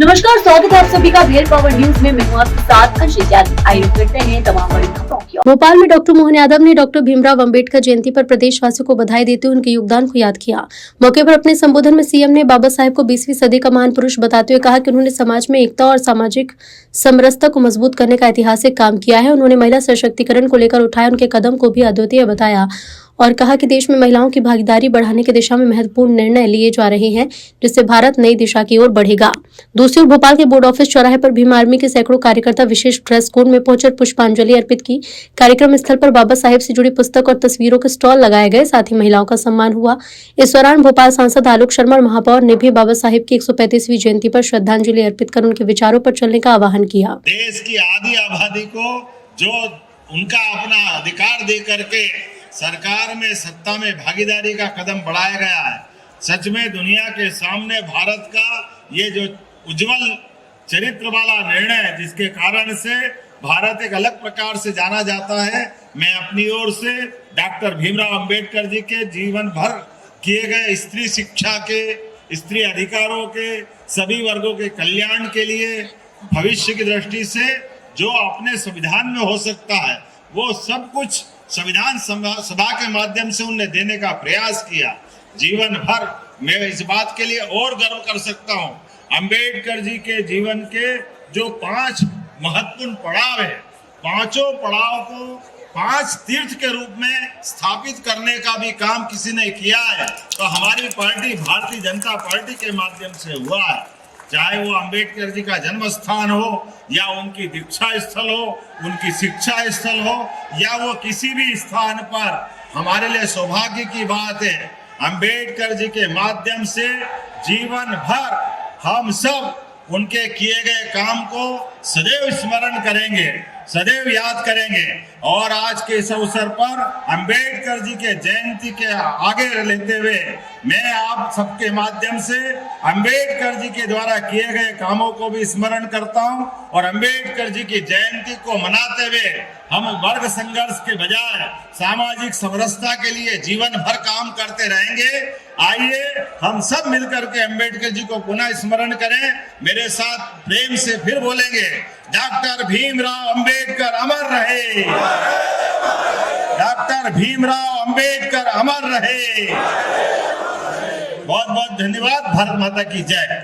नमस्कार, स्वागत है आप सभी का भेल पावर न्यूज में। मैं हूं आपके साथ अंशित यादव। आइए करते हैं तमाम बड़ी खबरों की। भोपाल में डॉक्टर मोहन यादव ने डॉक्टर भीमराव अंबेडकर जयंती पर प्रदेशवासियों को बधाई देते हुए उनके योगदान को याद किया। मौके पर अपने संबोधन में सीएम ने बाबा साहेब को 20वीं सदी का महान पुरुष बताते हुए कहा कि उन्होंने समाज में एकता और सामाजिक समरसता को मजबूत करने का ऐतिहासिक काम किया है। उन्होंने महिला सशक्तिकरण को लेकर उठाए उनके कदम को भी अद्वितीय बताया और कहा कि देश में महिलाओं की भागीदारी बढ़ाने की दिशा में महत्वपूर्ण निर्णय लिए जा रहे हैं, जिससे भारत नई दिशा की ओर बढ़ेगा। दूसरी ओर भोपाल के बोर्ड ऑफिस चौराहे पर भीम आर्मी के सैकड़ों कार्यकर्ता विशेष ड्रेस कोड में पहुंचकर पुष्पांजलि अर्पित की। कार्यक्रम स्थल पर बाबा साहेब से जुड़ी पुस्तक और तस्वीरों के स्टॉल लगाए गए, साथ ही महिलाओं का सम्मान हुआ। इस दौरान भोपाल सांसद आलोक शर्मा और महापौर ने भी बाबा साहेब की 135वीं जयंती पर श्रद्धांजलि अर्पित कर उनके विचारों पर चलने का आह्वान किया। देश की आधी आबादी को जो उनका अपना अधिकार दे करके सरकार में सत्ता में भागीदारी का कदम बढ़ाया गया है। सच में दुनिया के सामने भारत का ये जो उज्जवल चरित्र वाला निर्णय है, जिसके कारण से भारत एक अलग प्रकार से जाना जाता है। मैं अपनी ओर से डॉक्टर भीमराव अंबेडकर जी के जीवन भर किए गए स्त्री शिक्षा के, स्त्री अधिकारों के, सभी वर्गों के कल्याण के लिए भविष्य की दृष्टि से जो अपने संविधान में हो सकता है वो सब कुछ संविधान सभा के माध्यम से उन्हें देने का प्रयास किया। जीवन भर मैं इस बात के लिए और गर्व कर सकता हूं, अंबेडकर जी के जीवन के जो 5 महत्वपूर्ण पड़ाव है, पांचों पड़ाव को 5 तीर्थ के रूप में स्थापित करने का भी काम किसी ने किया है, तो हमारी पार्टी भारतीय जनता पार्टी के माध्यम से हुआ है। चाहे वो अंबेडकर जी का जन्म स्थान हो या उनकी दीक्षा स्थल हो, उनकी शिक्षा स्थल हो या वो किसी भी स्थान पर, हमारे लिए सौभाग्य की बात है अंबेडकर जी के माध्यम से जीवन भर हम सब उनके किए गए काम को सदैव स्मरण करेंगे, सदैव याद करेंगे। और आज के इस अवसर पर अंबेडकर जी के जयंती के आगे लेते हुए मैं आप सबके माध्यम से अंबेडकर जी के द्वारा किए गए कामों को भी स्मरण करता हूं और अंबेडकर जी की जयंती को मनाते हुए हम वर्ग संघर्ष के बजाय सामाजिक समरसता के लिए जीवन भर काम करते रहेंगे। आइए हम सब मिलकर के अंबेडकर जी को पुनः स्मरण करें। मेरे साथ प्रेम से फिर बोलेंगे, डॉक्टर भीमराव अंबेडकर अमर रहे, डॉक्टर भीमराव अंबेडकर अमर रहे। बहुत बहुत धन्यवाद। भारत माता की जय।